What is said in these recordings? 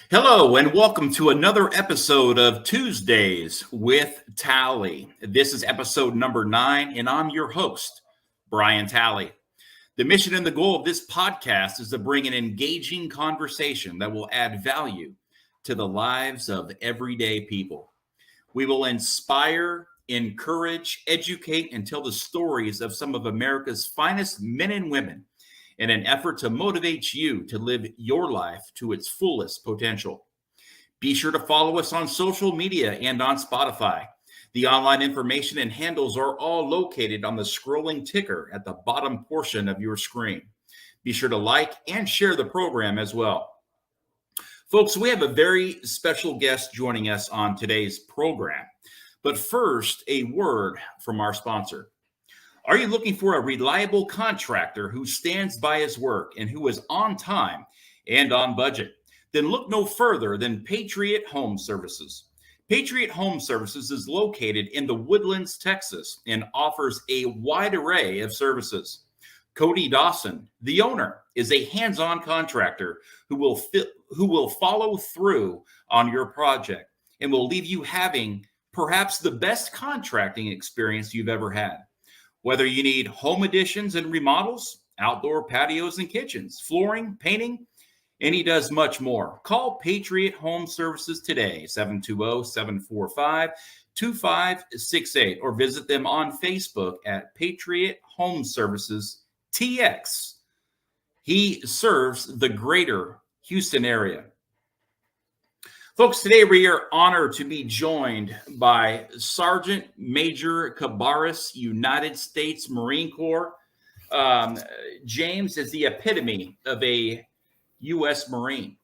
Hello, and welcome to another episode of Tuesdays with Tally. This is episode number 9, and I'm your host, Brian Tally. The mission and the goal of this podcast is to bring an engaging conversation that will add value to the lives of everyday people. We will inspire, encourage, educate, and tell the stories of some of America's finest men and women in an effort to motivate you to live your life to its fullest potential. Be sure to follow us on social media and on Spotify. The online information and handles are all located on the scrolling ticker at the bottom portion of your screen. Be sure to like and share the program as well. Folks, we have a very special guest joining us on today's program. But first, a word from our sponsor. Are you looking for a reliable contractor who stands by his work and who is on time and on budget? Then look no further than Patriot Home Services. Patriot Home Services is located in the Woodlands, Texas, and offers a wide array of services. Cody Dawson, the owner, is a hands-on contractor who will follow through on your project and will leave you having perhaps the best contracting experience you've ever had. Whether you need home additions and remodels, outdoor patios and kitchens, flooring, painting, and he does much more. Call Patriot Home Services today, 720-745-2568, or visit them on Facebook at Patriot Home Services TX. He serves the greater Houston area. Folks, today we are honored to be joined by Sgt Major Cabarrus, United States Marine Corps. James is the epitome of a U.S. Marine.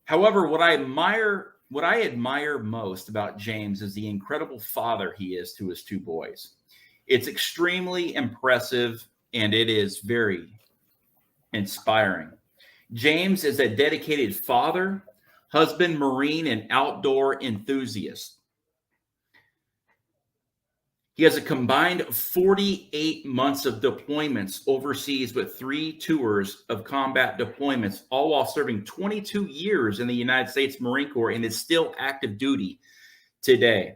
However, what I admire most about James is the incredible father he is to his two boys. It's extremely impressive, and it is very inspiring. James is a dedicated father, husband, Marine, and outdoor enthusiast. He has a combined 48 months of deployments overseas with 3 tours of combat deployments, all while serving 22 years in the United States Marine Corps and is still active duty today.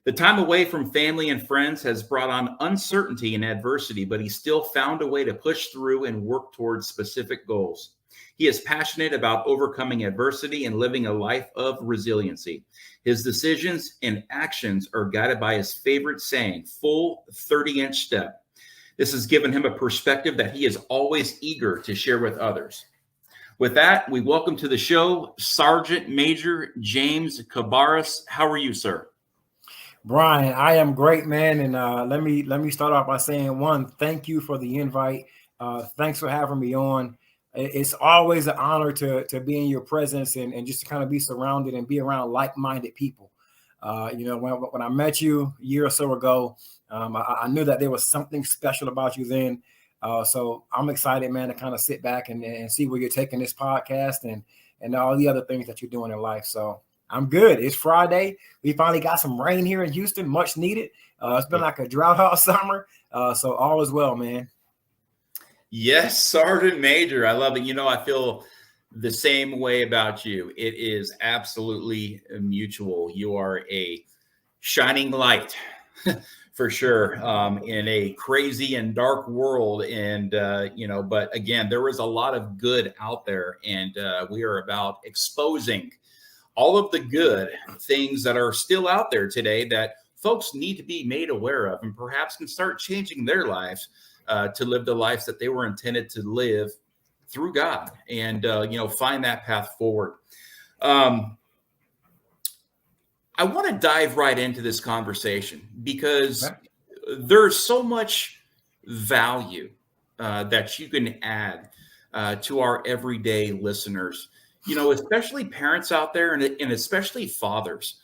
The time away from family and friends has brought on uncertainty and adversity, but he still found a way to push through and work towards specific goals. He is passionate about overcoming adversity and living a life of resiliency. His decisions and actions are guided by his favorite saying, full 30-inch step. This has given him a perspective that he is always eager to share with others. With that, we welcome to the show Sgt Major James Cabarrus. How are you, sir? Brian, I am great, man. And let me start off by saying, one, thank you for the invite. Thanks for having me on. It's always an honor to be in your presence and just to kind of be surrounded and be around like-minded people. When I met you a year or so ago, I knew that there was something special about you then. So I'm excited, man, to kind of sit back and see where you're taking this podcast and all the other things that you're doing in life. So I'm good. It's Friday. We finally got some rain here in Houston, much needed. It's been like a drought all summer. So all is well, man. Yes, Sgt Major. I love it. I feel the same way about you. It is absolutely mutual. You are a shining light for sure in a crazy and dark world. And, but again, there is a lot of good out there, and we are about exposing all of the good things that are still out there today that folks need to be made aware of and perhaps can start changing their lives to live the lives that they were intended to live through God and, find that path forward. I want to dive right into this conversation because there's so much value that you can add to our everyday listeners, especially parents out there and especially fathers.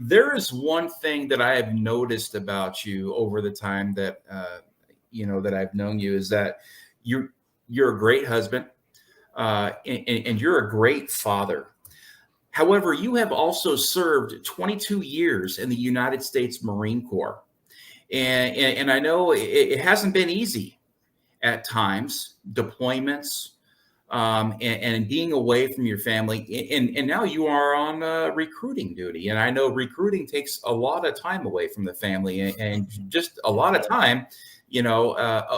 There is one thing that I have noticed about you over the time that, that I've known you is that you're a great husband and you're a great father. However, you have also served 22 years in the United States Marine Corps. And I know it hasn't been easy at times, deployments, and being away from your family. And now you are on recruiting duty. And I know recruiting takes a lot of time away from the family and just a lot of time,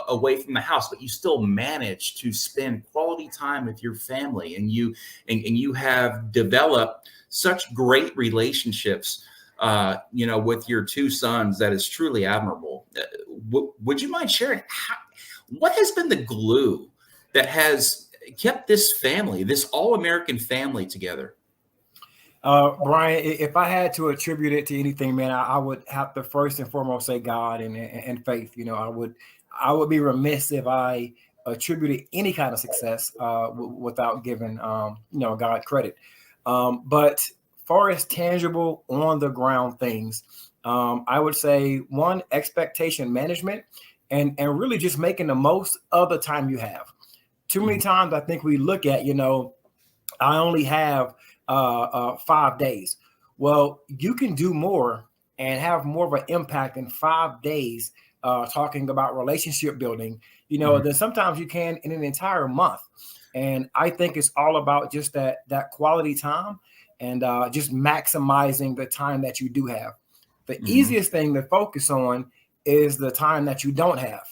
away from the house, but you still manage to spend quality time with your family, and you have developed such great relationships, with your two sons. That is truly admirable. Would you mind sharing what has been the glue that has kept this family, this all-American family, together? Brian, if I had to attribute it to anything, man, I would have to first and foremost say God and faith. I would be remiss if I attributed any kind of success without giving God credit. But far as tangible on the ground things, I would say one, expectation management, and really just making the most of the time you have. Too many times I think we look at, I only have 5 days. Well, you can do more and have more of an impact in 5 days talking about relationship building, than sometimes you can in an entire month. And I think it's all about just that quality time and just maximizing the time that you do have. The easiest thing to focus on is the time that you don't have.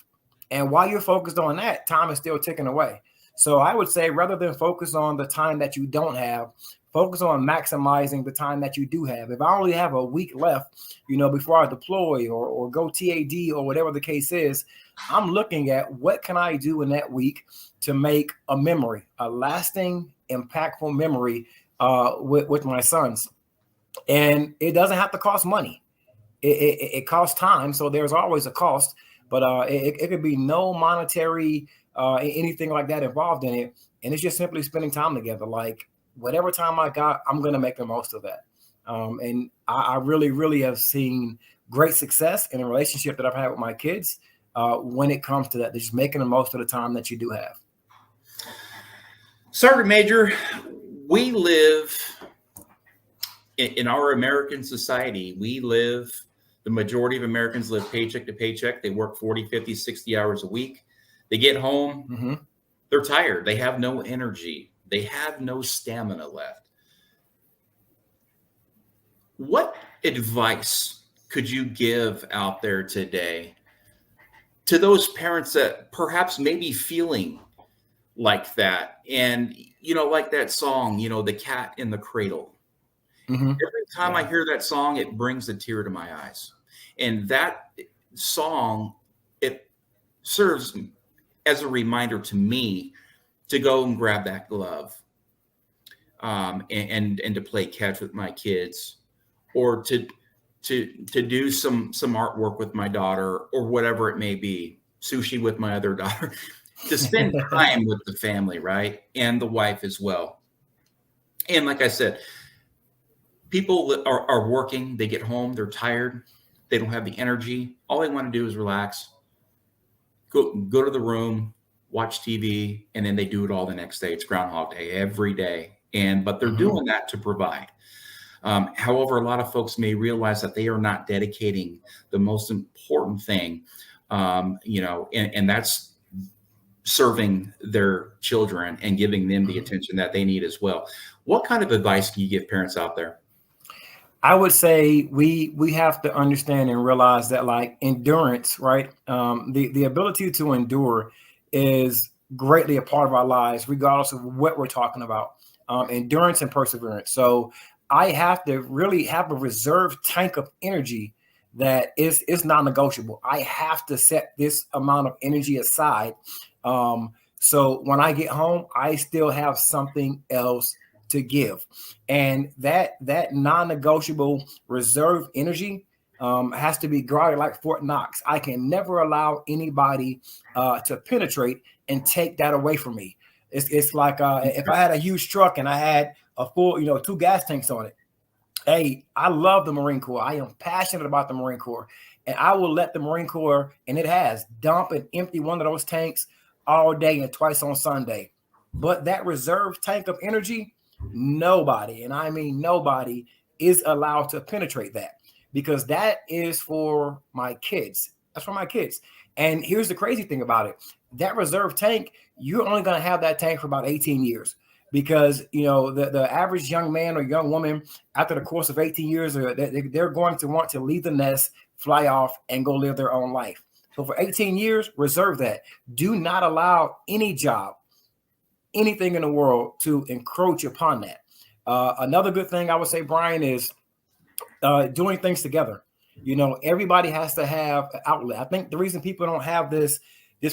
And while you're focused on that, time is still ticking away. So I would say, rather than focus on the time that you don't have, focus on maximizing the time that you do have. If I only have a week left, before I deploy or go TAD or whatever the case is, I'm looking at what can I do in that week to make a memory, a lasting, impactful memory with my sons. And it doesn't have to cost money. It costs time. So there's always a cost, but it could be no monetary anything like that involved in it. And it's just simply spending time together. Like, whatever time I got, I'm going to make the most of that. And I really, really have seen great success in a relationship that I've had with my kids when it comes to that. They're just making the most of the time that you do have. Sergeant Major, we live in our American society. The majority of Americans live paycheck to paycheck. They work 40, 50, 60 hours a week. They get home, they're tired. They have no energy. They have no stamina left. What advice could you give out there today to those parents that perhaps may be feeling like that? And, like that song, The Cat in the Cradle. Every time I hear that song, it brings a tear to my eyes. And that song, it serves as a reminder to me to go and grab that glove and to play catch with my kids, or to do some artwork with my daughter, or whatever it may be, sushi with my other daughter, to spend time with the family, right? And the wife as well. And like I said, people are working, they get home, they're tired, they don't have the energy. All they want to do is relax, go to the room, watch TV, and then they do it all the next day. It's Groundhog Day every day. But they're doing that to provide. However, a lot of folks may realize that they are not dedicating the most important thing, and that's serving their children and giving them the attention that they need as well. What kind of advice can you give parents out there? I would say we have to understand and realize that, like, endurance, right? The ability to endure is greatly a part of our lives, regardless of what we're talking about. Endurance and perseverance. So I have to really have a reserve tank of energy that is non-negotiable. I have to set this amount of energy aside. So when I get home, I still have something else to give. And that non-negotiable reserve energy has to be guarded like Fort Knox. I can never allow anybody to penetrate and take that away from me. It's like if I had a huge truck and I had a full, 2 gas tanks on it. Hey, I love the Marine Corps. I am passionate about the Marine Corps, and I will let the Marine Corps, and it has, dump and empty one of those tanks all day and twice on Sunday. But that reserve tank of energy, nobody, and I mean nobody, is allowed to penetrate that, because that is for my kids. That's for my kids. And here's the crazy thing about it. that reserve tank, you're only going to have that tank for about 18 years. Because, the average young man or young woman, after the course of 18 years, they're going to want to leave the nest, fly off, and go live their own life. So for 18 years, reserve that. Do not allow any job, anything in the world to encroach upon that. Another good thing I would say, Brian, is doing things together. Everybody has to have an outlet. I think the reason people don't have this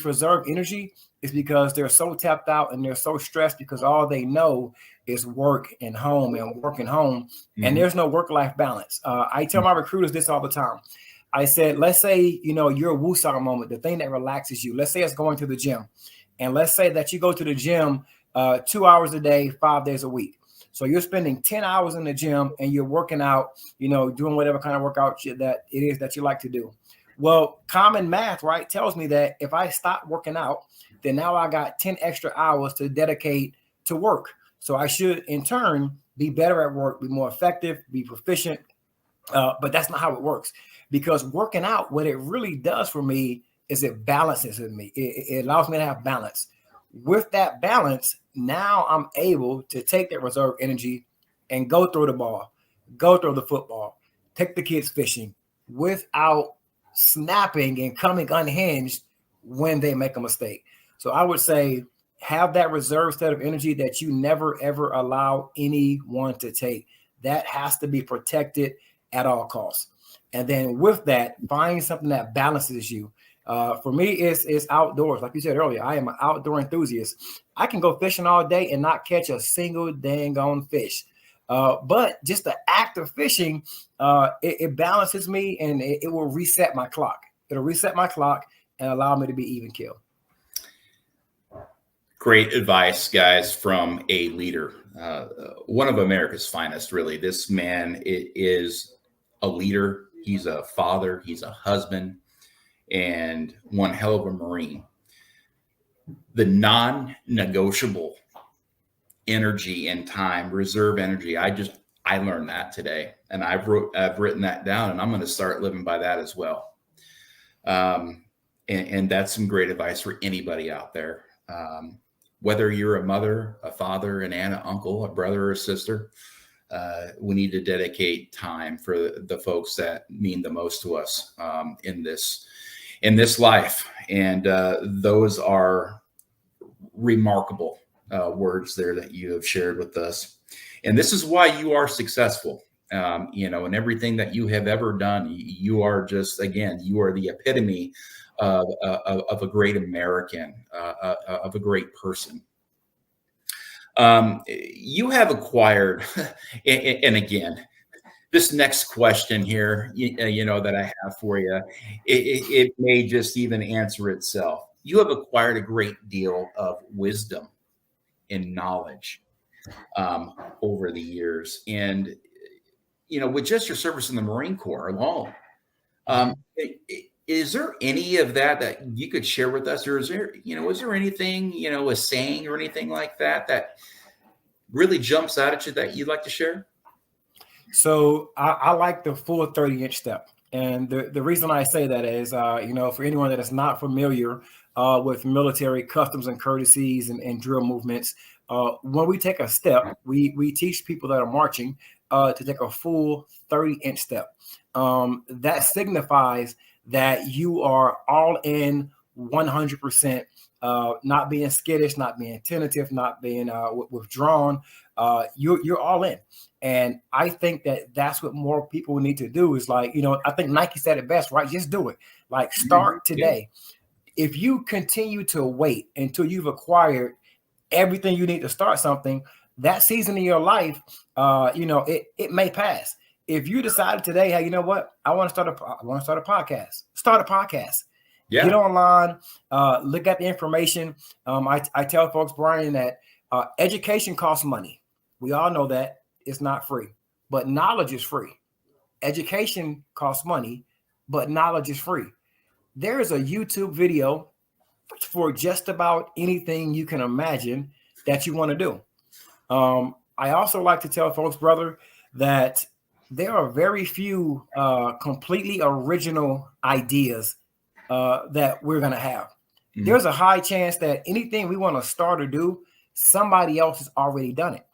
reserve energy is because they're so tapped out and they're so stressed because all they know is work and home and work and home. Mm-hmm. And there's no work-life balance. I tell my recruiters this all the time. I said, let's say, your woosah moment, the thing that relaxes you. Let's say it's going to the gym. And let's say that you go to the gym 2 hours a day, 5 days a week. So you're spending 10 hours in the gym and you're working out, doing whatever kind of workout that it is that you like to do. Well, common math, right, tells me that if I stop working out, then now I got 10 extra hours to dedicate to work. So I should, in turn, be better at work, be more effective, be proficient. But that's not how it works. Because working out, what it really does for me is it balances with me. It allows me to have balance. With that balance, now I'm able to take that reserve energy and go throw the ball, go throw the football, take the kids fishing without snapping and coming unhinged when they make a mistake. So I would say have that reserve set of energy that you never, ever allow anyone to take. That has to be protected at all costs. And then with that, find something that balances you. For me, it's outdoors. Like you said earlier, I am an outdoor enthusiast. I can go fishing all day and not catch a single dang on fish. But just the act of fishing, it balances me and it will reset my clock. It'll reset my clock and allow me to be even keel. Great advice, guys, from a leader. One of America's finest, really. This man is a leader. He's a father. He's a husband. And one hell of a Marine. The non-negotiable energy and time, reserve energy. I learned that today, and I've written that down, and I'm going to start living by that as well. And that's some great advice for anybody out there. Whether you're a mother, a father, an aunt, an uncle, a brother, or a sister, we need to dedicate time for the folks that mean the most to us in this life. And those are remarkable words there that you have shared with us. And this is why you are successful, in everything that you have ever done. You are just, again, you are the epitome of a great American, of a great person. You have acquired, and again, this next question here, that I have for you, it may just even answer itself. You have acquired a great deal of wisdom and knowledge over the years. And, with just your service in the Marine Corps alone, is there any of that you could share with us? Or is there anything, a saying or anything like that really jumps out at you that you'd like to share? So I like the full 30-inch step. And the reason I say that is, for anyone that is not familiar with military customs and courtesies and drill movements, when we take a step, we teach people that are marching to take a full 30-inch step. That signifies that you are all in 100%, not being skittish, not being tentative, not being withdrawn. You're all in. And I think that's what more people need to do is I think Nike said it best, right? Just do it. Start today. Yeah. If you continue to wait until you've acquired everything you need to start something, that season of your life, it may pass. If you decided today, hey, you know what? I want to start a podcast. Start a podcast. Yeah. Get online, look at the information. I tell folks, Brian, that education costs money. We all know that. It's not free, but knowledge is free. Education costs money, but knowledge is free. There is a YouTube video for just about anything you can imagine that you want to do. I also like to tell folks, brother, that there are very few completely original ideas that we're going to have. there's a high chance that anything we want to start or do, somebody else has already done it.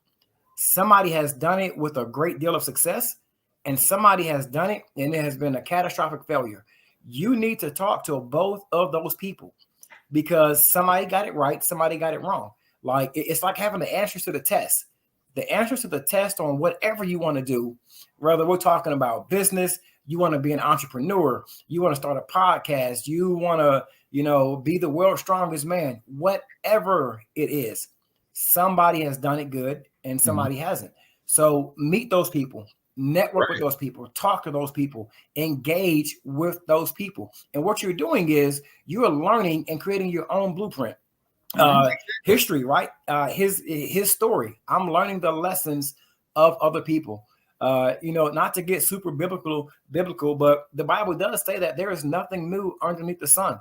Somebody has done it with a great deal of success, and somebody has done it and it has been a catastrophic failure. You need to talk to both of those people, because somebody got it right, somebody got it wrong. Like, it's like having the answers to the test. The answers to the test on whatever you want to do, whether we're talking about business, you want to be an entrepreneur, you want to start a podcast, you want to, be the world's strongest man, whatever it is, somebody has done it good and somebody hasn't. So meet those people, network with those people, talk to those people, engage with those people. And what you're doing is you're learning and creating your own blueprint. History, right? His story. I'm learning the lessons of other people. Not to get super biblical, but the Bible does say that there is nothing new underneath the sun.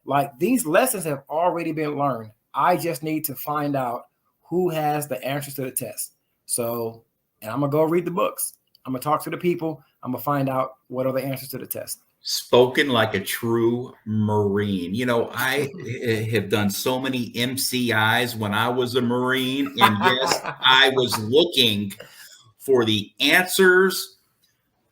Like, these lessons have already been learned. I just need to find out who has the answers to the test. So, and I'm gonna go read the books. I'm gonna talk to the people. I'm gonna find out what are the answers to the test. Spoken like a true Marine. I have done so many MCIs when I was a Marine. And yes, I was looking for the answers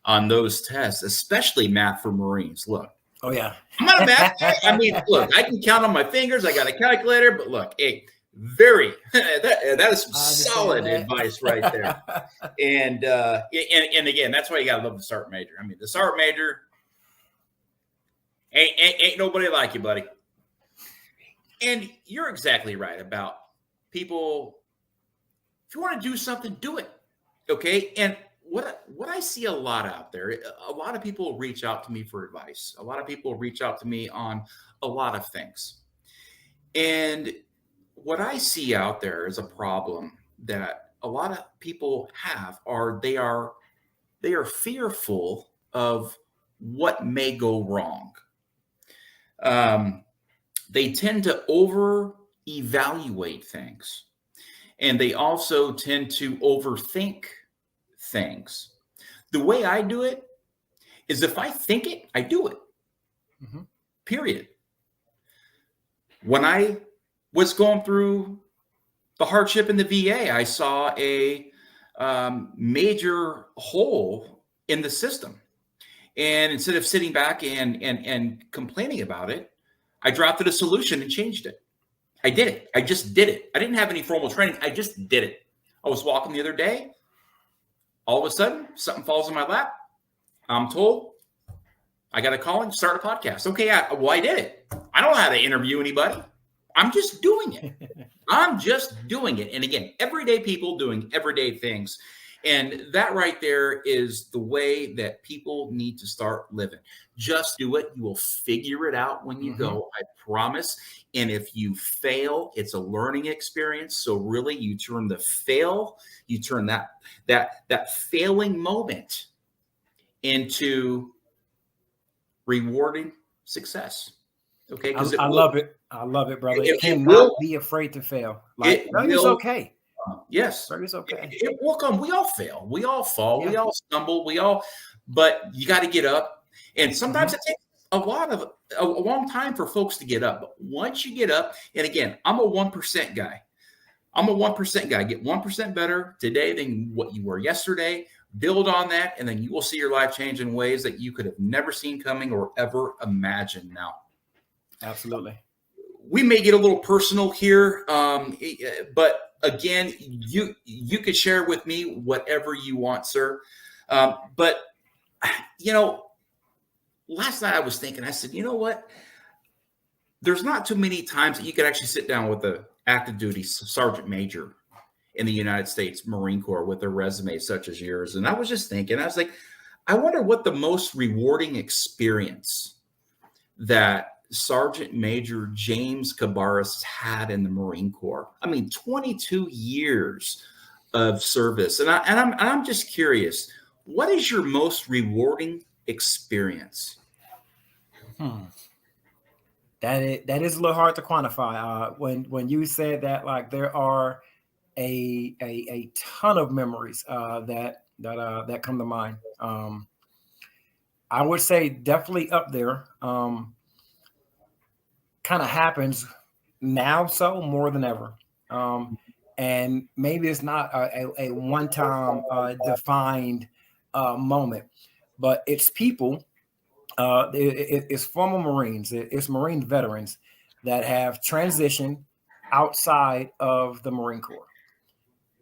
on those tests, especially math for Marines. Look. Oh, yeah. I'm not a math guy. I mean, look, I can count on my fingers. I got a calculator, but look, hey, that is some solid advice right there. And again, that's why you got to love the Sergeant Major. I mean, the Sergeant Major, ain't nobody like you, buddy. And you're exactly right about people. If you want to do something, do it. Okay. And what I see a lot out there, a lot of people reach out to me for advice. A lot of people reach out to me on a lot of things. And what I see out there is a problem that a lot of people have, they are fearful of what may go wrong. They tend to over evaluate things, and they also tend to overthink things. The way I do it is, if I think it, I do it. Period. When I was going through the hardship in the VA, I saw a major hole in the system. And instead of sitting back and complaining about it, I drafted a solution and changed it. I did it. I just did it. I didn't have any formal training. I just did it. I was walking the other day. All of a sudden, something falls in my lap. I'm told I got a calling to start a podcast. Okay, I did it. I don't know how to interview anybody. I'm just doing it. I'm just doing it. And again, everyday people doing everyday things. And that right there is the way that people need to start living. Just do it. You will figure it out when you go, I promise. And if you fail, it's a learning experience. So really, you turn that failing moment into rewarding success. Okay. I love it. I love it, brother. You cannot be afraid to fail. Like, it's okay. Yes. It's okay. It will come. We all fail. We all fall. Yeah. We all stumble. But you got to get up. And sometimes it takes a long time for folks to get up. But once you get up, and again, I'm a 1% guy. Get 1% better today than what you were yesterday. Build on that, and then you will see your life change in ways that you could have never seen coming or ever imagined. Now, absolutely. We may get a little personal here, but again, you could share with me whatever you want, sir. But last night I was thinking, I said, you know what? There's not too many times that you could actually sit down with a active duty sergeant major in the United States Marine Corps with a resume such as yours. And I was just thinking, I was like, I wonder what the most rewarding experience that Sergeant Major James Cabarrus had in the Marine Corps. I mean, 22 years of service. And I'm just curious, what is your most rewarding experience? That is a little hard to quantify. When you said that, like, there are a ton of memories that come to mind. I would say definitely up there. kind of happens now, so more than ever. And maybe it's not a one-time defined moment, but it's people, it's former Marines, it's Marine veterans that have transitioned outside of the Marine Corps.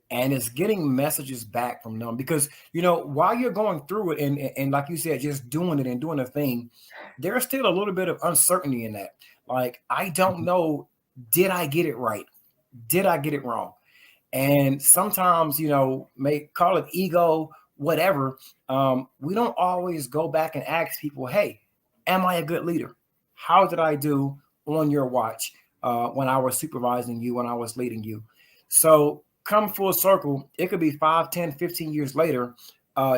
And it's getting messages back from them because, while you're going through it and like you said, just doing it and doing a thing, there's still a little bit of uncertainty in that. Like, I don't know, did I get it right? Did I get it wrong? And sometimes, may call it ego, whatever. We don't always go back and ask people, hey, am I a good leader? How did I do on your watch when I was supervising you, when I was leading you? So come full circle, it could be 5, 10, 15 years later,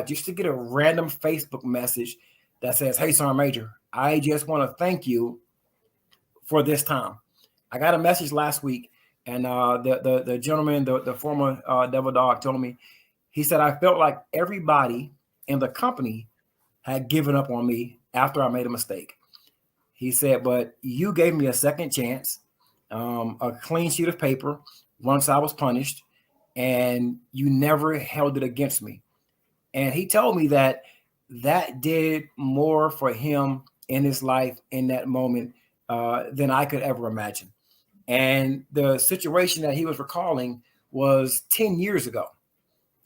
just to get a random Facebook message that says, hey, Sergeant Major, I just want to thank you for this time. I got a message last week, and the gentleman, the former Devil Dog, told me, he said, I felt like everybody in the company had given up on me after I made a mistake. He said, but you gave me a second chance, a clean sheet of paper once I was punished, and you never held it against me. And he told me that did more for him in his life in that moment than I could ever imagine. And the situation that he was recalling was 10 years ago.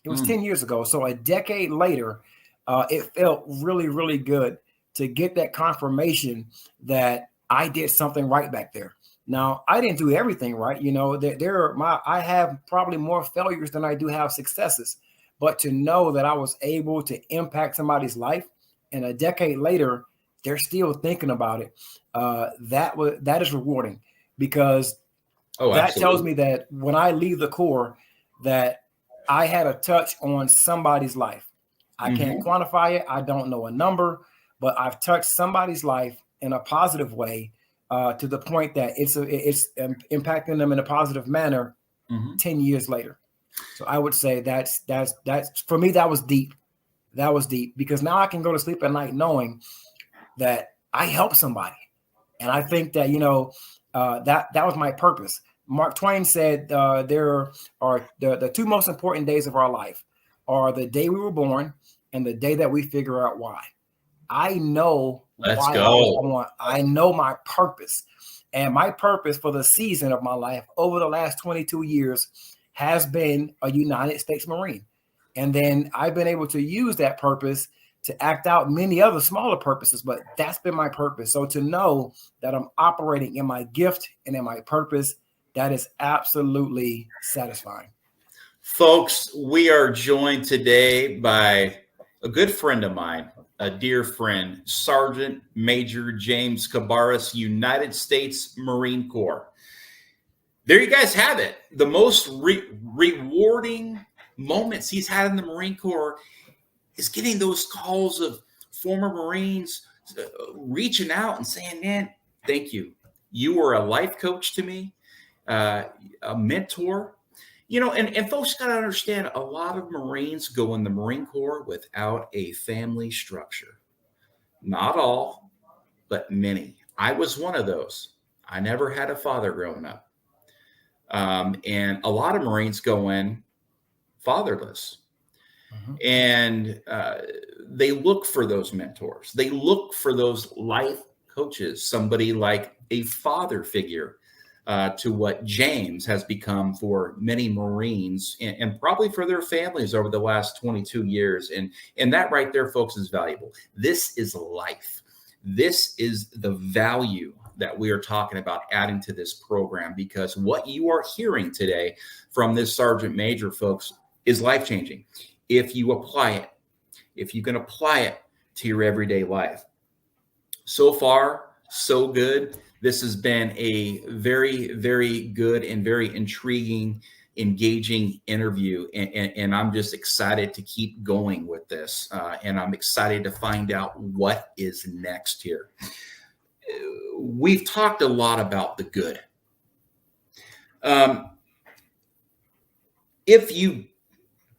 It was 10 years ago. So a decade later, it felt really, really good to get that confirmation that I did something right back there. Now, I didn't do everything right. I have probably more failures than I do have successes. But to know that I was able to impact somebody's life, and a decade later, they're still thinking about it, that is rewarding, because that tells me that when I leave the Corps, that I had a touch on somebody's life. I can't quantify it. I don't know a number, but I've touched somebody's life in a positive way, to the point that it's impacting them in a positive manner 10 years later. So I would say that's for me, that was deep. That was deep, because now I can go to sleep at night knowing that I helped somebody. And I think that, that was my purpose. Mark Twain said there are the two most important days of our life are the day we were born and the day that we figure out why. I know why I was born. I know my purpose. And my purpose for the season of my life over the last 22 years has been a United States Marine. And then I've been able to use that purpose to act out many other smaller purposes, but that's been my purpose. So to know that I'm operating in my gift and in my purpose, that is absolutely satisfying. Folks, we are joined today by a good friend of mine, a dear friend, Sergeant Major James Cabarrus, United States Marine Corps. There you guys have it. The most rewarding moments he's had in the Marine Corps is getting those calls of former Marines reaching out and saying, man, thank you. You were a life coach to me, a mentor. And folks got to understand, a lot of Marines go in the Marine Corps without a family structure. Not all, but many. I was one of those. I never had a father growing up. And a lot of Marines go in fatherless. And they look for those mentors. They look for those life coaches, somebody like a father figure to what James has become for many Marines and probably for their families over the last 22 years. And that right there, folks, is valuable. This is life. This is the value that we are talking about adding to this program, because what you are hearing today from this Sergeant Major, folks, is life-changing. If you apply it, if you can apply it to your everyday life. So far, so good. This has been a very, very good and very intriguing, engaging interview. And I'm just excited to keep going with this. And I'm excited to find out what is next here. We've talked a lot about the good. If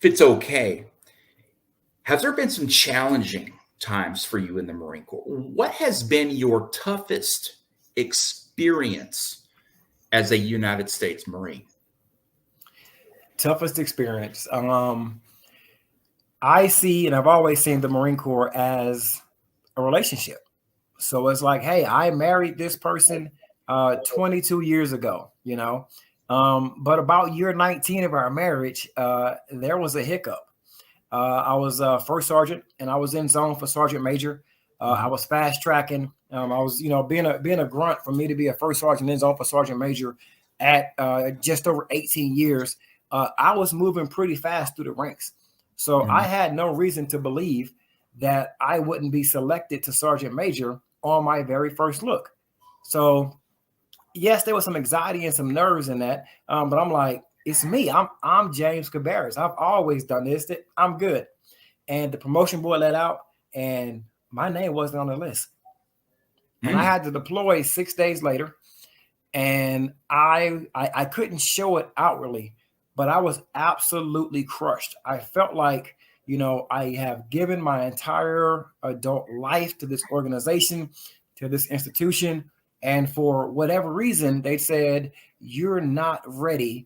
it's okay, has there been some challenging times for you in the Marine Corps? What has been your toughest experience experience as a United States Marine? Toughest experience. I see, and I've always seen the Marine Corps as a relationship. So it's like, hey, I married this person 22 years ago, but about year 19 of our marriage, there was a hiccup. I was first sergeant, and I was in zone for sergeant major. I was fast tracking. I was, being a grunt, for me to be a first sergeant in zone for sergeant major at just over 18 years. I was moving pretty fast through the ranks. So I had no reason to believe that I wouldn't be selected to sergeant major on my very first look. So yes, there was some anxiety and some nerves in that. But I'm like, it's me. I'm James Cabarrus. I've always done this. I'm good. And the promotion board let out, and my name wasn't on the list. And I had to deploy 6 days later. And I couldn't show it outwardly, but I was absolutely crushed. I felt like, I have given my entire adult life to this organization, to this institution. And for whatever reason, they said, you're not ready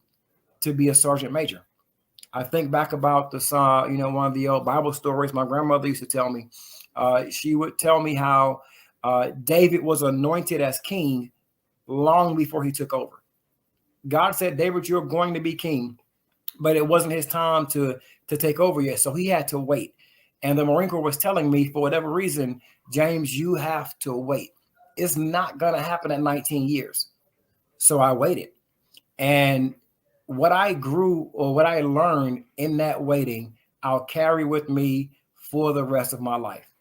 to be a sergeant major. I think back about this, one of the old Bible stories my grandmother used to tell me. She would tell me how David was anointed as king long before he took over. God said, David, you're going to be king, but it wasn't his time to take over yet. So he had to wait. And the Marine Corps was telling me, for whatever reason, James, you have to wait. It's not going to happen at 19 years. So I waited. And what I grew, or what I learned in that waiting, I'll carry with me for the rest of my life.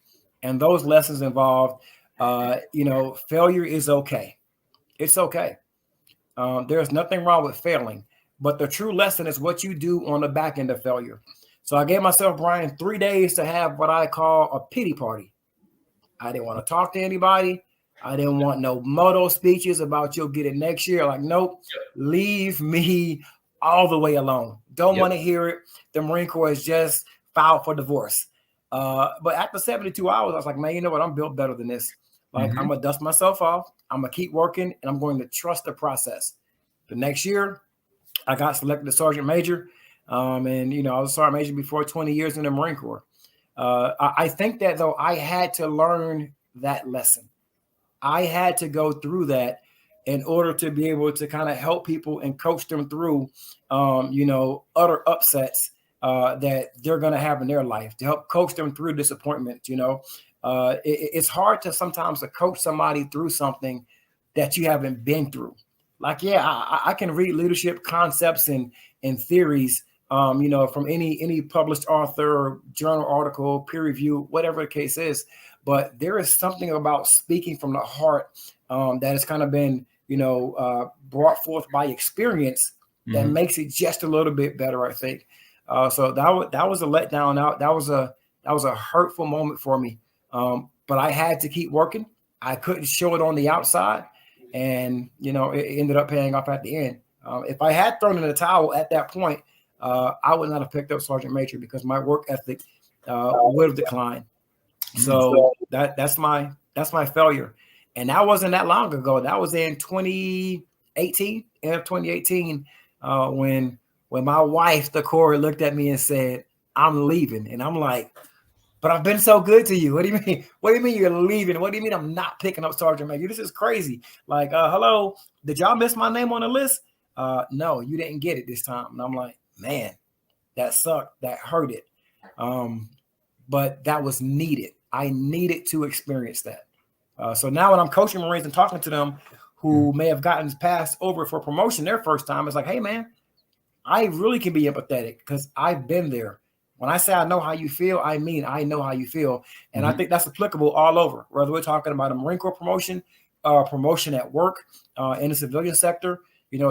And those lessons involved, failure is okay. It's okay. There's nothing wrong with failing, but the true lesson is what you do on the back end of failure. So I gave myself, Brian, 3 days to have what I call a pity party. I didn't want to talk to anybody. I didn't want no motto speeches about you'll get it next year. Like, nope, leave me all the way alone. Don't want to hear it. The Marine Corps is just filed for divorce. But after 72 hours, I was like, man, you know what? I'm built better than this. Like, I'm going to dust myself off. I'm going to keep working, and I'm going to trust the process. The next year, I got selected as sergeant major. And, I was sergeant major before 20 years in the Marine Corps. I think that, though, I had to learn that lesson. I had to go through that in order to be able to kind of help people and coach them through, utter upsets that they're going to have in their life, to help coach them through disappointment. It's hard to sometimes to coach somebody through something that you haven't been through. Like, I can read leadership concepts and theories, from any published author or journal article, peer review, whatever the case is. But there is something about speaking from the heart that has kind of been, brought forth by experience that makes it just a little bit better, I think. So that was a letdown. That was a hurtful moment for me. But I had to keep working. I couldn't show it on the outside. And, it ended up paying off at the end. If I had thrown in the towel at that point, I would not have picked up sergeant major because my work ethic would have declined. So that's my failure. And that wasn't that long ago. That was in 2018, end of 2018, when my wife, the Corps, looked at me and said, I'm leaving. And I'm like, but I've been so good to you. What do you mean? What do you mean you're leaving? What do you mean I'm not picking up sergeant major? This is crazy. Like, hello, did y'all miss my name on the list? No, you didn't get it this time. And I'm like, man, that sucked. That hurt it. But that was needed. I needed to experience that. So now when I'm coaching Marines and talking to them who may have gotten passed over for promotion their first time, it's like, hey, man, I really can be empathetic because I've been there. When I say I know how you feel, I mean I know how you feel. And I think that's applicable all over, whether we're talking about a Marine Corps promotion, promotion at work, in the civilian sector.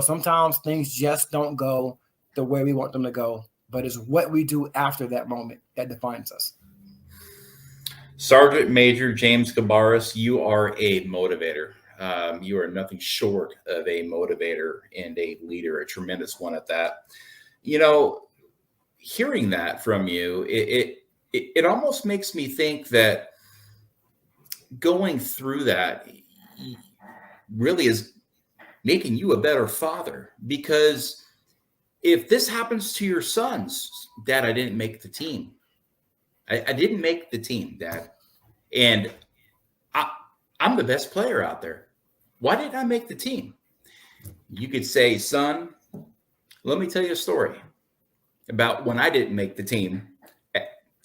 Sometimes things just don't go the way we want them to go, but it's what we do after that moment that defines us. Sergeant Major James Cabarrus, you are a motivator. You are nothing short of a motivator and a leader, a tremendous one at that. Hearing that from you, it almost makes me think that going through that, really is making you a better father. Because if this happens to your sons, Dad, I didn't make the team. I didn't make the team, Dad. And I'm the best player out there. Why didn't I make the team? You could say, son, let me tell you a story about when I didn't make the team.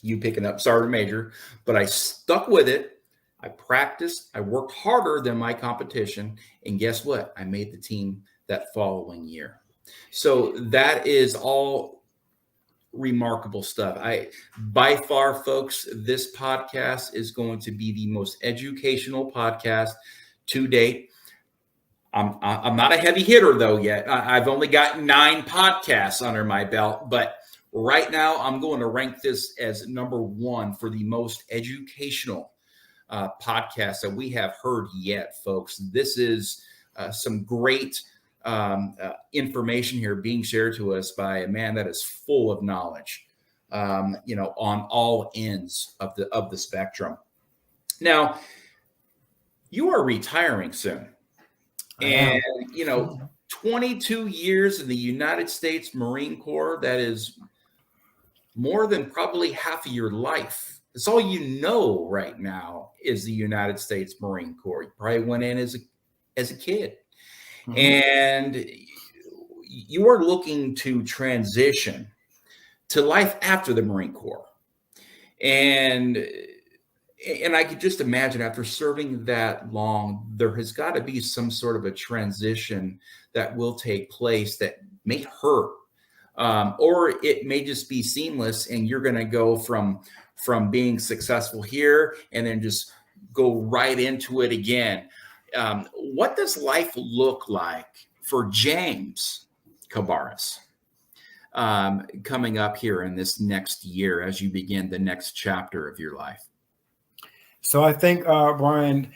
You picking up Sergeant Major, but I stuck with it. I practiced. I worked harder than my competition. And guess what? I made the team that following year. So that is all remarkable stuff. By far, folks, this podcast is going to be the most educational podcast to date. I'm not a heavy hitter though yet. I've only got 9 podcasts under my belt, but right now I'm going to rank this as number 1 for the most educational podcast that we have heard yet, folks. This is some great information here being shared to us by a man that is full of knowledge, on all ends of the spectrum. Now, you are retiring soon. And, 22 years in the United States Marine Corps, that is more than probably half of your life. That's all you know right now is the United States Marine Corps. You probably went in as a kid. Mm-hmm. And you are looking to transition to life after the Marine Corps. And I could just imagine after serving that long, there has got to be some sort of a transition that will take place that may hurt, or it may just be seamless, and you're going to go from being successful here and then just go right into it again. What does life look like for James Cabarrus coming up here in this next year as you begin the next chapter of your life? So I think, Brian,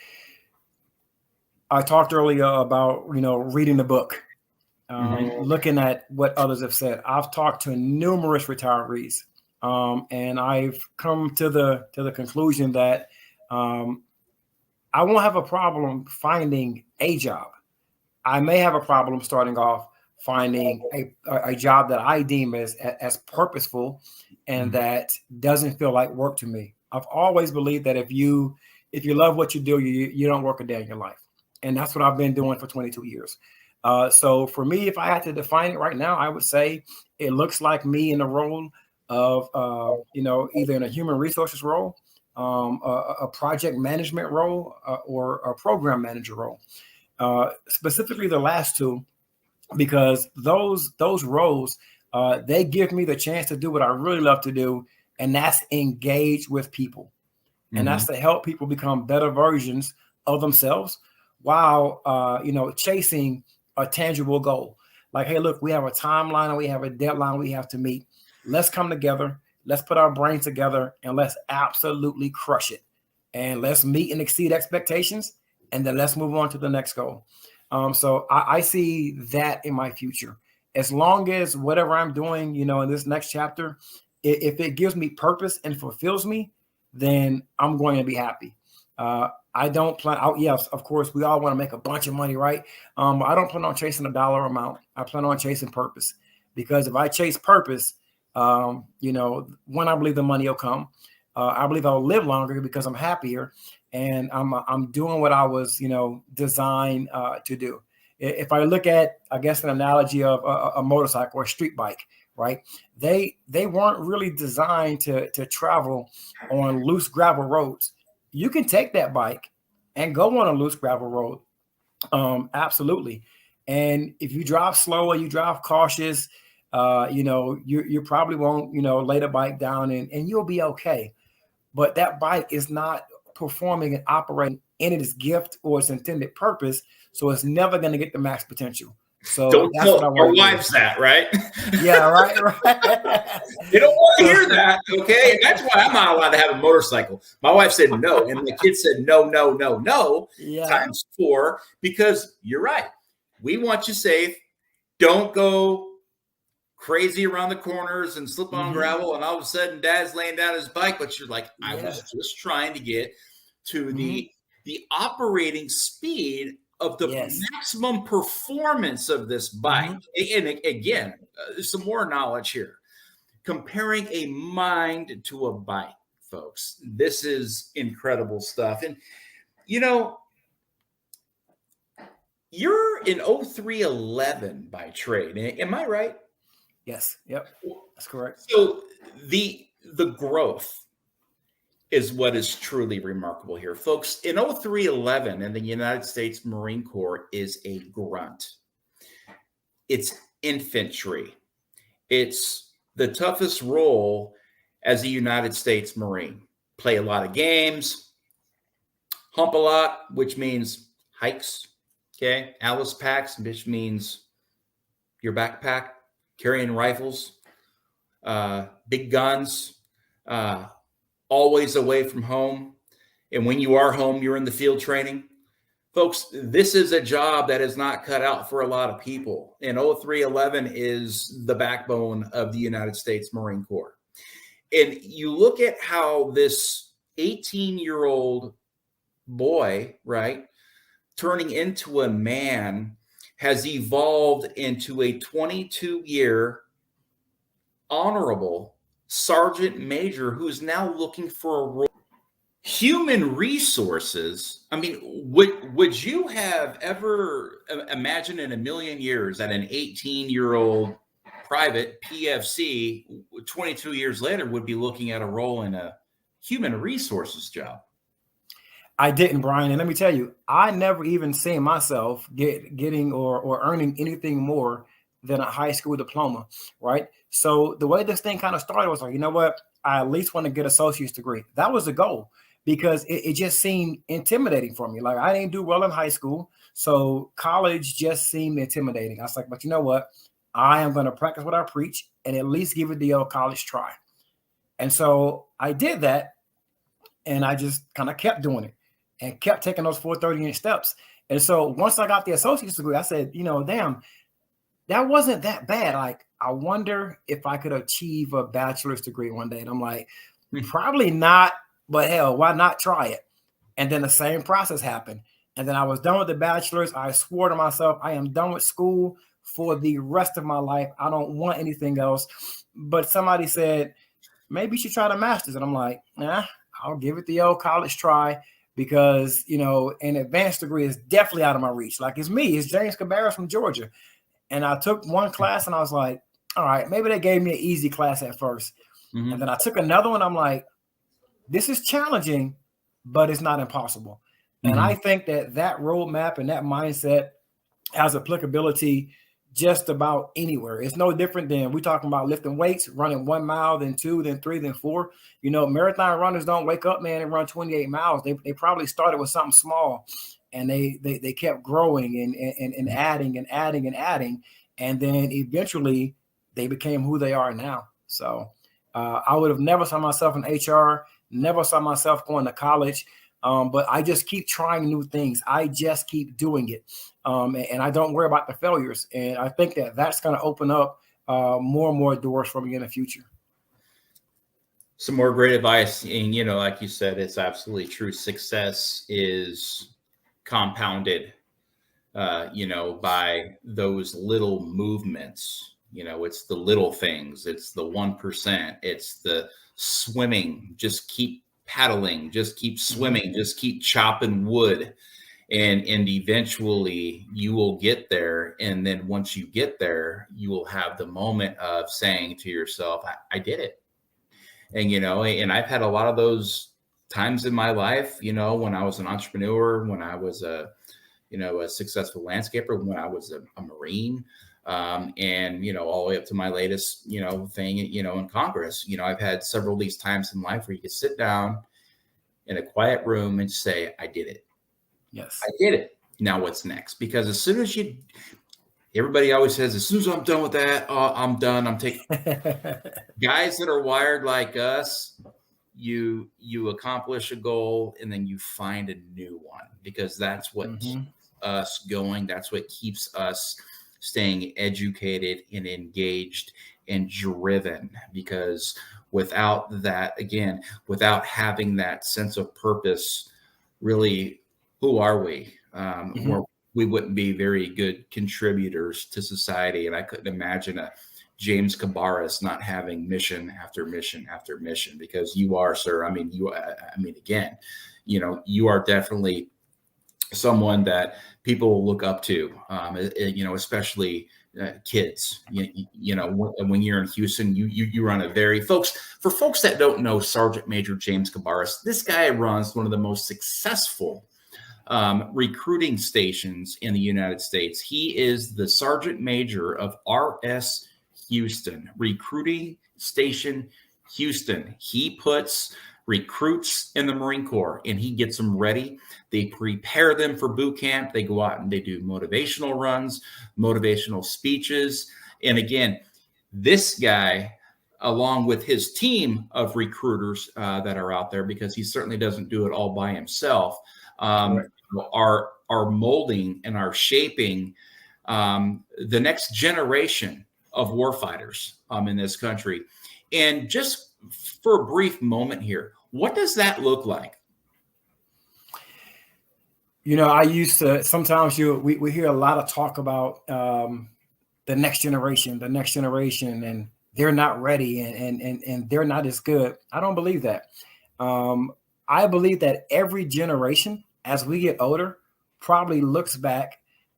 I talked earlier about, reading the book, looking at what others have said. I've talked to numerous retirees, and I've come to the conclusion that I won't have a problem finding a job. I may have a problem starting off finding a job that I deem as purposeful and that doesn't feel like work to me. I've always believed that if you love what you do, you don't work a day in your life. And that's what I've been doing for 22 years. So for me, if I had to define it right now, I would say it looks like me in the role of, either in a human resources role, a project management role, or a program manager role. Specifically the last two, because those roles, they give me the chance to do what I really love to do, and that's engage with people. And that's to help people become better versions of themselves while, chasing a tangible goal. Like, hey, look, we have a timeline and we have a deadline we have to meet. Let's come together. Let's put our brains together and let's absolutely crush it. And let's meet and exceed expectations. And then let's move on to the next goal. So I see that in my future. As long as whatever I'm doing, in this next chapter, if it gives me purpose and fulfills me, then I'm going to be happy. I don't plan out. Yes, of course, we all want to make a bunch of money, right? I don't plan on chasing a dollar amount. I plan on chasing purpose, because if I chase purpose, when I believe the money will come, I believe I'll live longer because I'm happier and I'm doing what I was, designed to do. If I look at, I guess, an analogy of a motorcycle or a street bike, right? They weren't really designed to travel on loose gravel roads. You can take that bike and go on a loose gravel road. Absolutely. And if you drive slower, you drive cautious, you probably won't, lay the bike down and you'll be okay. But that bike is not performing and operating in its gift or its intended purpose. So it's never going to get the max potential. So don't that's tell what I our want wives that, right? Yeah, right. They don't want to hear that, okay? And that's why I'm not allowed to have a motorcycle. My wife said no, and the kids said no, times 4, because you're right. We want you safe. Don't go crazy around the corners and slip on gravel, and all of a sudden Dad's laying down his bike, but you're like, I was just trying to get to the operating speed of the Yes. maximum performance of this bike. And again, some more knowledge here. Comparing a mind to a bike, folks. This is incredible stuff. And, you know, you're an 0311 by trade. Am I right? Yes. Yep. That's correct. So the growth is what is truly remarkable here. Folks, in 0311 in the United States Marine Corps is a grunt. It's infantry. It's the toughest role as a United States Marine. Play a lot of games, hump a lot, which means hikes, okay? Alice packs, which means your backpack, carrying rifles, big guns, always away from home. And when you are home, you're in the field training. Folks, this is a job that is not cut out for a lot of people. And 0311 is the backbone of the United States Marine Corps. And you look at how this 18-year-old boy, right, turning into a man has evolved into a 22-year honorable sergeant major who's now looking for a role. Human resources. I mean, would you have ever imagined in a million years that an 18-year-old private PFC 22 years later would be looking at a role in a human resources job? I didn't, Brian. And let me tell you, I never even seen myself getting or earning anything more than a high school diploma, right? So the way this thing kind of started was like, you know what? I at least want to get an associate's degree. That was the goal, because it just seemed intimidating for me. Like, I didn't do well in high school, so college just seemed intimidating. I was like, but you know what? I am going to practice what I preach and at least give it the old college try. And so I did that, and I just kind of kept doing it and kept taking those 430-inch steps. And so once I got the associate's degree, I said, you know, damn, that wasn't that bad. Like, I wonder if I could achieve a bachelor's degree one day. And I'm like, probably not, but hell, why not try it? And then the same process happened. And then I was done with the bachelor's. I swore to myself, I am done with school for the rest of my life. I don't want anything else. But somebody said, maybe you should try the master's. And I'm like, nah, I'll give it the old college try, because, you know, an advanced degree is definitely out of my reach. Like, it's me, it's James Cabarrus from Georgia. And I took one class and I was like, all right, maybe they gave me an easy class at first. Mm-hmm. And then I took another one. I'm like, this is challenging, but it's not impossible. Mm-hmm. And I think that roadmap and that mindset has applicability just about anywhere. It's no different than we talking about lifting weights, running 1 mile, then 2, then 3, then 4. You know, marathon runners don't wake up, man, and run 28 miles. They probably started with something small, and they kept growing and adding and adding and adding. And then eventually they became who they are now. So I would have never saw myself in HR, never saw myself going to college. But I just keep trying new things. I just keep doing it. And I don't worry about the failures. And I think that's going to open up more and more doors for me in the future. Some more great advice. And, you know, like you said, it's absolutely true. Success is compounded, you know, by those little movements. You know, it's the little things. It's the 1%. It's the swimming. Just keep paddling. Just keep swimming. Just keep chopping wood. And eventually you will get there. And then once you get there, you will have the moment of saying to yourself, I did it. And, you know, and I've had a lot of those times in my life, you know, when I was an entrepreneur, when I was a successful landscaper, when I was a Marine, and, you know, all the way up to my latest, you know, thing, you know, in Congress. You know, I've had several of these times in life where you can sit down in a quiet room and say, I did it. Yes, I did it. Now what's next? Because as soon as everybody always says, as soon as I'm done with that, I'm done. I'm taking guys that are wired like us. You accomplish a goal and then you find a new one, because that's what keeps us going. That's what keeps us staying educated and engaged and driven, because without that, again, without having that sense of purpose, really, who are we? we wouldn't be very good contributors to society. And I couldn't imagine a James Cabarrus not having mission after mission after mission, because you are, sir. I mean, again, you are definitely someone that people will look up to, especially kids. When you're in Houston, you run a very for folks that don't know Sergeant Major James Cabarrus, this guy runs one of the most successful recruiting stations in the United States. He is the Sergeant Major of RS Houston, Recruiting Station Houston. He puts recruits in the Marine Corps and he gets them ready. They prepare them for boot camp. They go out and they do motivational runs, motivational speeches. And again, this guy, along with his team of recruiters that are out there, because he certainly doesn't do it all by himself, are molding and are shaping the next generation of warfighters in this country. And just for a brief moment here, what does that look like? I used to, sometimes we hear a lot of talk about the next generation, and they're not ready and they're not as good. I don't believe that. I believe that every generation, as we get older, probably looks back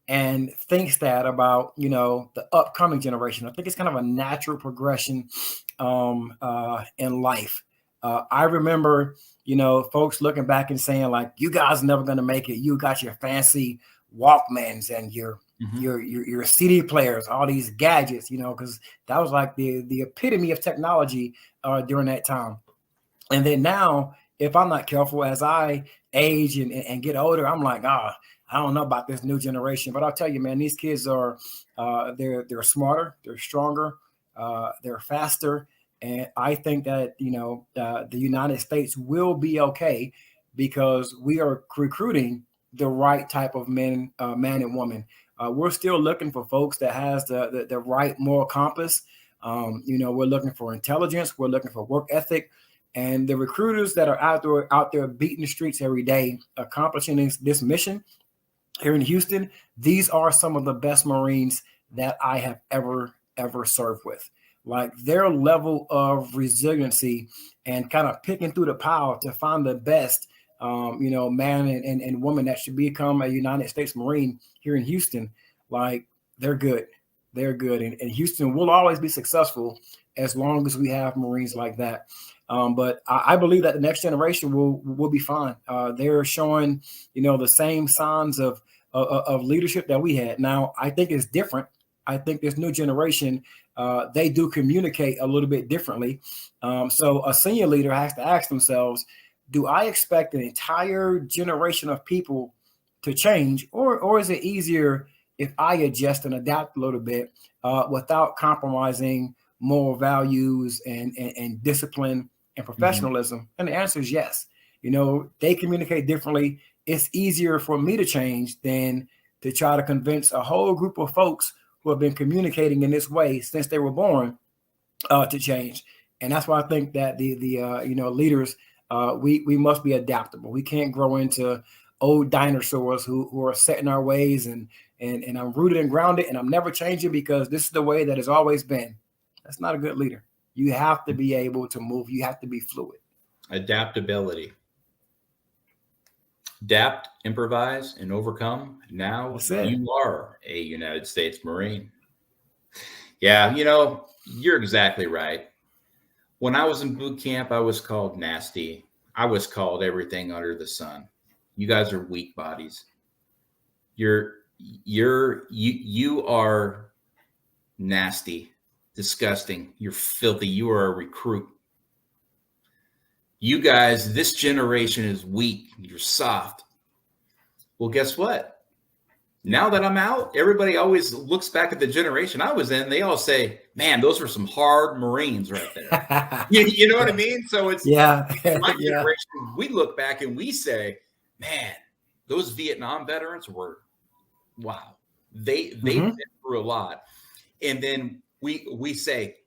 and thinks that about, the upcoming generation. I think it's kind of a natural progression in life. I remember, folks looking back and saying, like, you guys are never going to make it. You got your fancy Walkmans and your CD players, all these gadgets, because that was like the epitome of technology during that time. And then now, if I'm not careful, as I age and get older, I'm like, I don't know about this new generation. But I'll tell you, man, these kids are they're smarter, they're stronger, they're faster. And I think that, the United States will be okay because we are recruiting the right type of man and woman. We're still looking for folks that has the right moral compass. We're looking for intelligence. We're looking for work ethic. And the recruiters that are out there beating the streets every day, accomplishing this mission here in Houston, these are some of the best Marines that I have ever served with. Like, their level of resiliency and kind of picking through the pile to find the best, man and woman that should become a United States Marine here in Houston. Like, they're good. They're good. And Houston will always be successful as long as we have Marines like that. But I believe that the next generation will be fine. They're showing, the same signs of leadership that we had. Now, I think it's different. I think this new generation, they do communicate a little bit differently. So a senior leader has to ask themselves, do I expect an entire generation of people to change, or is it easier if I adjust and adapt a little bit without compromising moral values and discipline and professionalism? Mm-hmm. And the answer is yes. They communicate differently. It's easier for me to change than to try to convince a whole group of folks who have been communicating in this way since they were born to change. And that's why I think that the leaders, we must be adaptable. We can't grow into old dinosaurs who are set in our ways and I'm rooted and grounded and I'm never changing because this is the way that it's always been. That's not a good leader. You have to be able to move. You have to be fluid. Adaptability. Adapt, improvise, and overcome. Now you are a United States Marine. Yeah, you're exactly right. When I was in boot camp, I was called nasty. I was called everything under the sun. You guys are weak bodies. You are nasty, disgusting. You're filthy. You are a recruit. You guys, this generation is weak. You're soft. Well, guess what? Now that I'm out, everybody always looks back at the generation I was in. They all say, man, those were some hard Marines right there. you know what I mean? So it's my generation. We look back and we say, man, those Vietnam veterans were, wow. They've been through a lot. And then we say,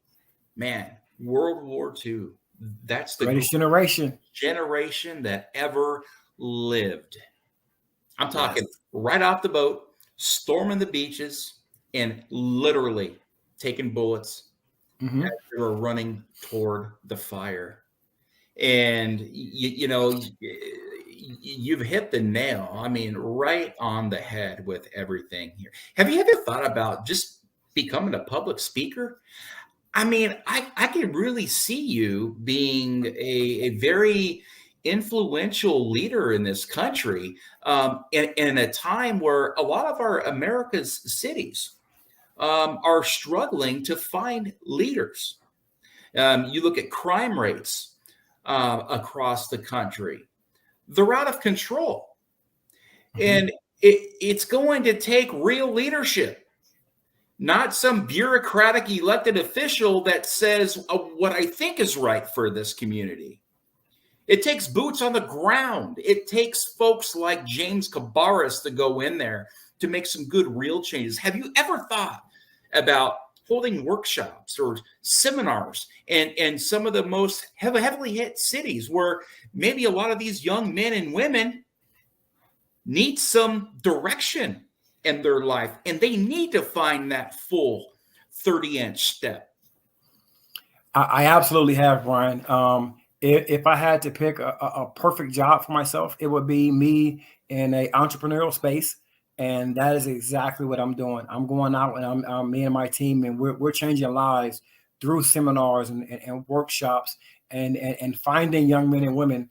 man, World War II, that's the greatest generation that ever lived. I'm talking right off the boat. storming the beaches and literally taking bullets Mm-hmm. as they were running toward the fire. And you've hit the nail. I mean, right on the head with everything here. Have you ever thought about just becoming a public speaker? I mean, I can really see you being a very influential leader in this country, in a time where a lot of our America's cities are struggling to find leaders. You look at crime rates across the country, they're out of control. Mm-hmm. And it's going to take real leadership, not some bureaucratic elected official that says what I think is right for this community. It takes boots on the ground. It takes folks like James Cabarrus to go in there to make some good real changes. Have you ever thought about holding workshops or seminars and some of the most heavily hit cities where maybe a lot of these young men and women need some direction in their life, and they need to find that full 30-inch step? I absolutely have, Brian. If I had to pick a perfect job for myself, it would be me in a entrepreneurial space. And that is exactly what I'm doing. I'm going out and I'm me and my team, and we're changing lives through seminars and workshops and finding young men and women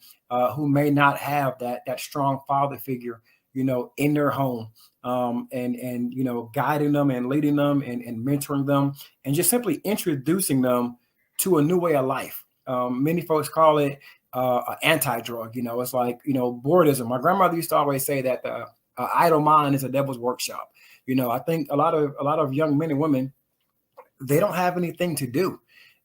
who may not have that strong father figure, in their home, and guiding them and leading them and mentoring them and just simply introducing them to a new way of life. Many folks call it an anti-drug. It's like, boredom. My grandmother used to always say that the idle mind is a devil's workshop. I think a lot of young men and women, they don't have anything to do.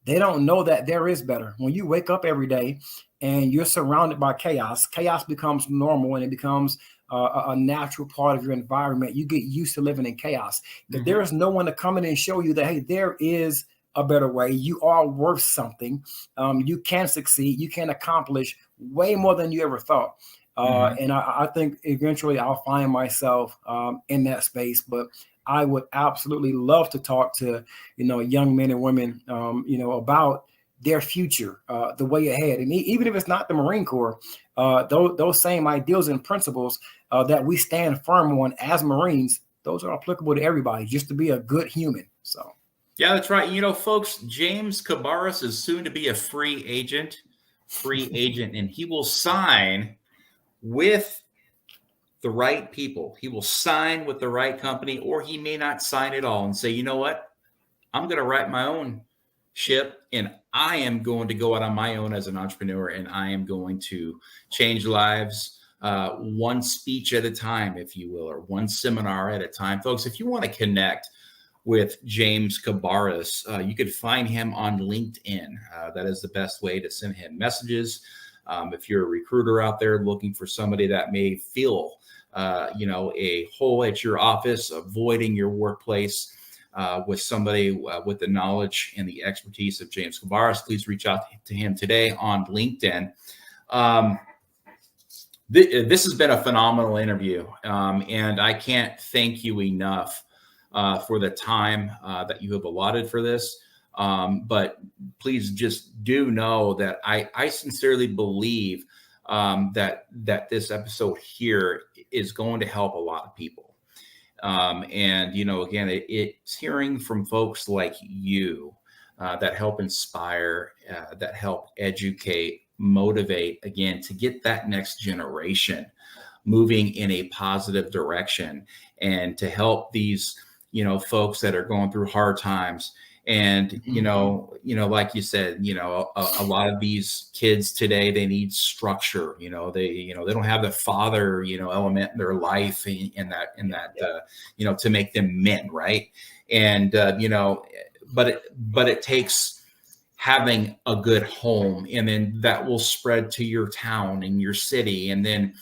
They don't know that there is better. When you wake up every day and you're surrounded by chaos becomes normal, and it becomes a natural part of your environment. You get used to living in chaos. But there is no one to come in and show you that, hey, there is a better way. You are worth something. You can succeed. You can accomplish way more than you ever thought. And I think eventually I'll find myself in that space. But I would absolutely love to talk to, young men and women, about their future, the way ahead. And even if it's not the Marine Corps, those same ideals and principles that we stand firm on as Marines, those are applicable to everybody, just to be a good human. So. Yeah, that's right. Folks, James Cabarrus is soon to be a free agent, and he will sign with the right people. He will sign with the right company, or he may not sign at all and say, you know what, I'm going to write my own ship, and I am going to go out on my own as an entrepreneur, and I am going to change lives one speech at a time, if you will, or one seminar at a time. Folks, if you want to connect with James Cabarrus, you could find him on LinkedIn. That is the best way to send him messages. If you're a recruiter out there looking for somebody that may fill, a hole at your office, avoiding your workplace with somebody with the knowledge and the expertise of James Cabarrus, please reach out to him today on LinkedIn. This has been a phenomenal interview, and I can't thank you enough for the time that you have allotted for this. But please just do know that I sincerely believe that this episode here is going to help a lot of people. And, again, it's hearing from folks like you that help inspire, that help educate, motivate, again, to get that next generation moving in a positive direction, and to help these folks that are going through hard times. And, like you said, a lot of these kids today, they need structure. They don't have the father, element in their life in that, to make them men. Right. And, but it takes having a good home, and then that will spread to your town and your city. And then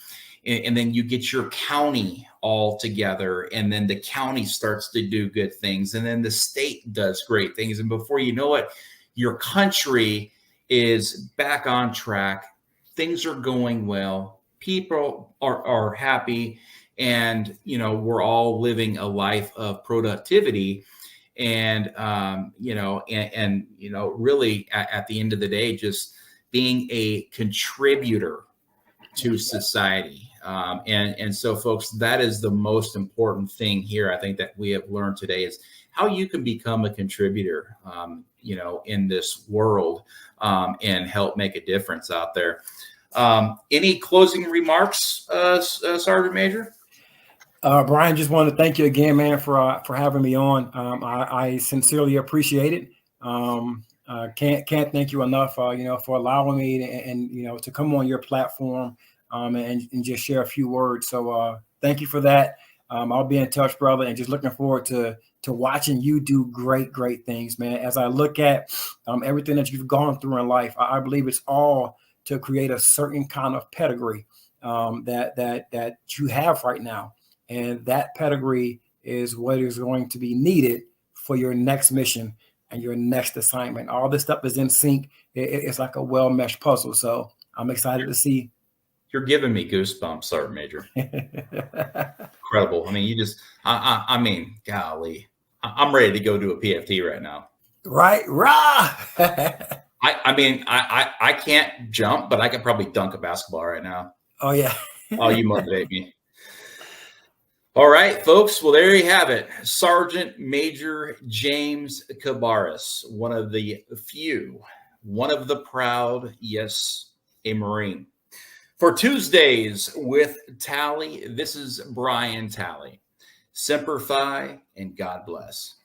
you get your county all together, and then the county starts to do good things, and then the state does great things. And before you know it, your country is back on track. Things are going well. People are happy. And, we're all living a life of productivity. And, really at the end of the day, just being a contributor to society. And so, folks, that is the most important thing here. I think that we have learned today is how you can become a contributor, in this world, and help make a difference out there. Any closing remarks, Sergeant Major? Brian, just want to thank you again, man, for having me on. I sincerely appreciate it. Can't thank you enough, for allowing me and to come on your platform, and just share a few words. So thank you for that. I'll be in touch, brother, and just looking forward to watching you do great things, man. As I look at everything that you've gone through in life, I believe it's all to create a certain kind of pedigree that you have right now. And that pedigree is what is going to be needed for your next mission and your next assignment. All this stuff is in sync. It's like a well-meshed puzzle. So I'm excited to see. You're giving me goosebumps, Sergeant Major. Incredible. I mean, I mean, golly, I'm ready to go do a PFT right now. Right. Rah! I can't jump, but I could probably dunk a basketball right now. Oh, yeah. Oh, you motivate me. All right, folks. Well, there you have it. Sergeant Major James Cabarrus, one of the few, one of the proud, yes, a Marine. For Tuesdays with Tally, this is Brian Tally. Semper Fi, and God bless.